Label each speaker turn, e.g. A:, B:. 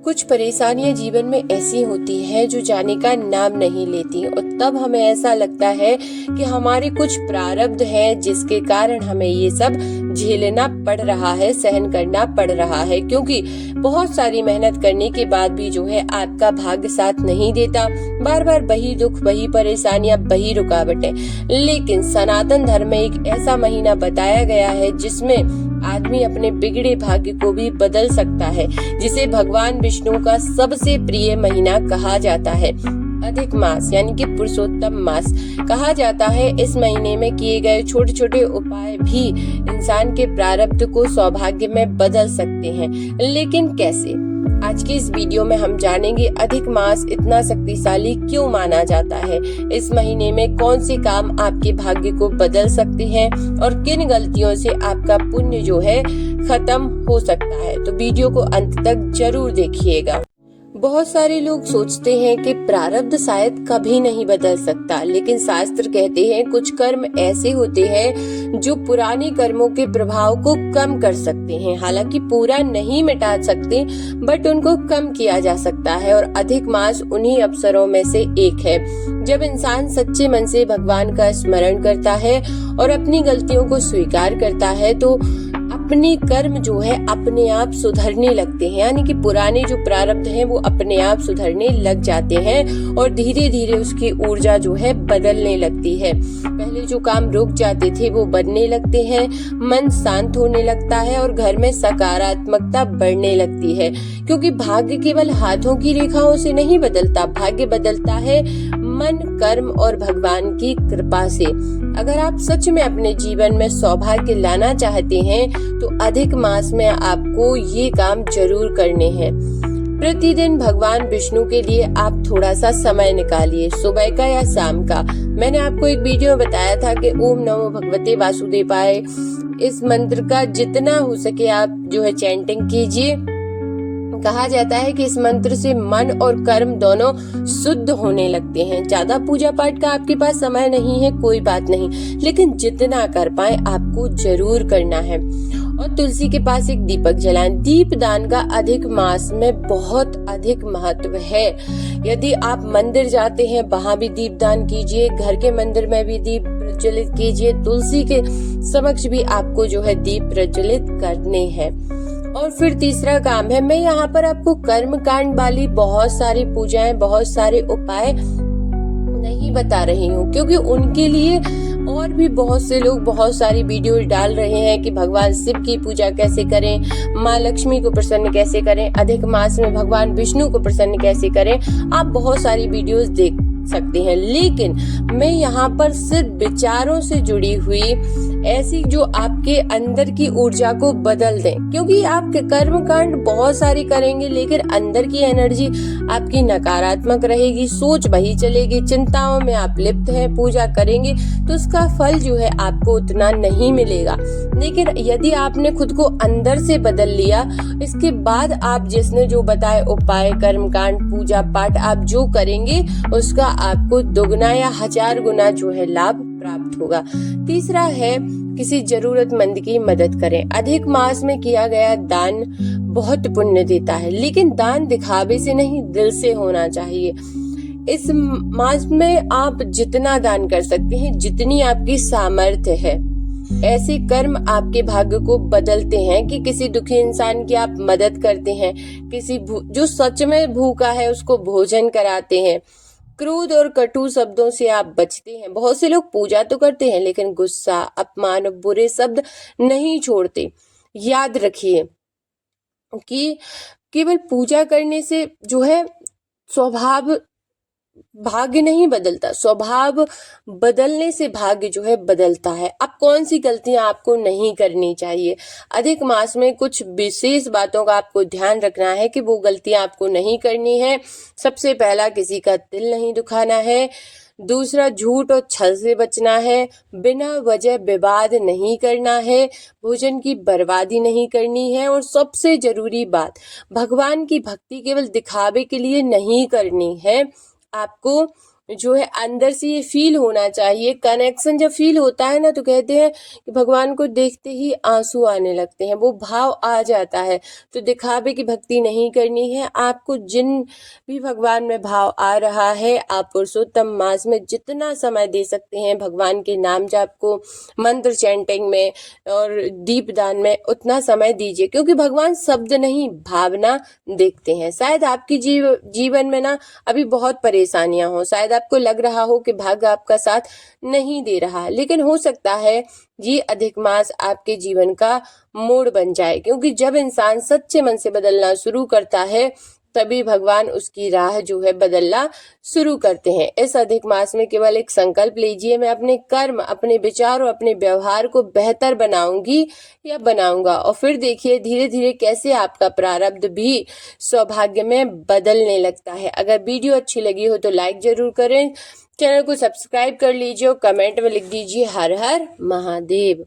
A: कुछ परेशानियां जीवन में ऐसी होती हैं जो जाने का नाम नहीं लेती और तब हमें ऐसा लगता है कि हमारे कुछ प्रारब्ध हैं जिसके कारण हमें ये सब झेलना पड़ रहा है, सहन करना पड़ रहा है, क्योंकि बहुत सारी मेहनत करने के बाद भी जो है आपका भाग्य साथ नहीं देता। बार बार वही दुख, वही परेशानियां, वही रुकावटें। लेकिन सनातन धर्म में एक ऐसा महीना बताया गया है जिसमें आदमी अपने बिगड़े भाग्य को भी बदल सकता है, जिसे भगवान विष्णु का सबसे प्रिय महीना कहा जाता है। अधिक मास यानी कि पुरुषोत्तम मास कहा जाता है। इस महीने में किए गए छोटे छोटे उपाय भी इंसान के प्रारब्ध को सौभाग्य में बदल सकते हैं। लेकिन कैसे? आज की इस वीडियो में हम जानेंगे अधिक मास इतना शक्तिशाली क्यों माना जाता है, इस महीने में कौन से काम आपके भाग्य को बदल सकते हैं और किन गलतियों से आपका पुण्य जो है खत्म हो सकता है। तो वीडियो को अंत तक जरूर देखिएगा। बहुत सारे लोग सोचते हैं कि प्रारब्ध शायद कभी नहीं बदल सकता, लेकिन शास्त्र कहते हैं कुछ कर्म ऐसे होते हैं जो पुराने कर्मों के प्रभाव को कम कर सकते हैं। हालांकि पूरा नहीं मिटा सकते, बट उनको कम किया जा सकता है और अधिक मास उन्हीं अवसरों में से एक है जब इंसान सच्चे मन से भगवान का स्मरण करता है और अपनी गलतियों को स्वीकार करता है तो अपने कर्म जो है अपने आप सुधरने लगते हैं। यानी कि पुराने जो प्रारब्ध हैं वो अपने आप सुधरने लग जाते हैं और धीरे धीरे उसकी ऊर्जा जो है बदलने लगती है। पहले जो काम रुक जाते थे वो बनने लगते हैं, मन शांत होने लगता है और घर में सकारात्मकता बढ़ने लगती है। क्योंकि भाग्य केवल हाथों की रेखाओं से नहीं बदलता, भाग्य बदलता है मन, कर्म और भगवान की कृपा से। अगर आप सच में अपने जीवन में सौभाग्य लाना चाहते हैं तो अधिक मास में आपको ये काम जरूर करने हैं। प्रतिदिन भगवान विष्णु के लिए आप थोड़ा सा समय निकालिए, सुबह का या शाम का। मैंने आपको एक वीडियो में बताया था कि ओम नमो भगवते वासुदेवाय इस मंत्र का जितना हो सके आप जो है चैंटिंग कीजिए। कहा जाता है कि इस मंत्र से मन और कर्म दोनों शुद्ध होने लगते हैं। ज्यादा पूजा पाठ का आपके पास समय नहीं है, कोई बात नहीं, लेकिन जितना कर पाए आपको जरूर करना है। और तुलसी के पास एक दीपक जलाएं। दीप दान का अधिक मास में बहुत अधिक महत्व है। यदि आप मंदिर जाते हैं वहाँ भी दीप दान कीजिए, घर के मंदिर में भी दीप प्रज्वलित कीजिए, तुलसी के समक्ष भी आपको जो है दीप प्रज्वलित करने हैं। और फिर तीसरा काम है, मैं यहाँ पर आपको कर्म कांड वाली बहुत सारी पूजाएं, बहुत सारे उपाय नहीं बता रही हूँ, क्योंकि उनके लिए और भी बहुत से लोग बहुत सारी वीडियो डाल रहे हैं कि भगवान शिव की पूजा कैसे करें, माँ लक्ष्मी को प्रसन्न कैसे करें, अधिक मास में भगवान विष्णु को प्रसन्न कैसे करें। आप बहुत सारी वीडियोस देख सकते हैं, लेकिन मैं यहाँ पर सिर्फ विचारों से जुड़ी हुई ऐसी जो आपके अंदर की ऊर्जा को बदल दें। क्योंकि आप कर्म कांड बहुत सारी करेंगे लेकिन अंदर की एनर्जी आपकी नकारात्मक रहेगी, सोच वही चलेगी, चिंताओं में आप लिप्त हैं, पूजा करेंगे तो उसका फल जो है आपको उतना नहीं मिलेगा। लेकिन यदि आपने खुद को अंदर से बदल लिया, इसके बाद आप जिसने जो बताए उपाय, कर्म कांड, पूजा पाठ आप जो करेंगे उसका आपको दुगना या 1000 गुना जो है लाभ प्राप्त होगा। तीसरा है, किसी जरूरतमंद की मदद करें। अधिक मास में किया गया दान बहुत पुण्य देता है, लेकिन दान दिखावे से नहीं, दिल से होना चाहिए। इस मास में आप जितना दान कर सकते हैं, जितनी आपकी सामर्थ्य है, ऐसे कर्म आपके भाग्य को बदलते हैं। कि किसी दुखी इंसान की आप मदद करते हैं, किसी जो सच में भूखा है उसको भोजन कराते हैं, क्रोध और कटु शब्दों से आप बचते हैं। बहुत से लोग पूजा तो करते हैं लेकिन गुस्सा, अपमान, बुरे शब्द नहीं छोड़ते। याद रखिए कि केवल पूजा करने से जो है स्वभाव, भाग्य नहीं बदलता, स्वभाव बदलने से भाग्य जो है बदलता है। अब कौन सी गलतियां आपको नहीं करनी चाहिए? अधिक मास में कुछ विशेष बातों का आपको ध्यान रखना है कि वो गलतियां आपको नहीं करनी है। सबसे पहला, किसी का दिल नहीं दुखाना है। दूसरा, झूठ और छल से बचना है। बिना वजह विवाद नहीं करना है। भोजन की बर्बादी नहीं करनी है। और सबसे जरूरी बात, भगवान की भक्ति केवल दिखावे के लिए नहीं करनी है, आपको जो है अंदर से ये फील होना चाहिए। कनेक्शन जब फील होता है ना तो कहते हैं कि भगवान को देखते ही आंसू आने लगते हैं, वो भाव आ जाता है। तो दिखावे की भक्ति नहीं करनी है आपको। जिन भी भगवान में भाव आ रहा है, आप पुरुषोत्तम मास में जितना समय दे सकते हैं भगवान के नाम जाप को, मंत्र चैंटिंग में और दीपदान में उतना समय दीजिए, क्योंकि भगवान शब्द नहीं भावना देखते हैं। शायद आपकी जीवन में ना अभी बहुत परेशानियां हो, शायद आपको लग रहा हो कि भाग्य आपका साथ नहीं दे रहा, लेकिन हो सकता है ये अधिक मास आपके जीवन का मोड़ बन जाए, क्योंकि जब इंसान सच्चे मन से बदलना शुरू करता है तभी भगवान उसकी राह जो है बदलना शुरू करते हैं। इस अधिक मास में केवल एक संकल्प लीजिए, मैं अपने कर्म, अपने विचार और अपने व्यवहार को बेहतर बनाऊंगी या बनाऊंगा, और फिर देखिए धीरे धीरे कैसे आपका प्रारब्ध भी सौभाग्य में बदलने लगता है। अगर वीडियो अच्छी लगी हो तो लाइक जरूर करें, चैनल को सब्सक्राइब कर लीजिए और कमेंट में लिख दीजिए हर हर महादेव।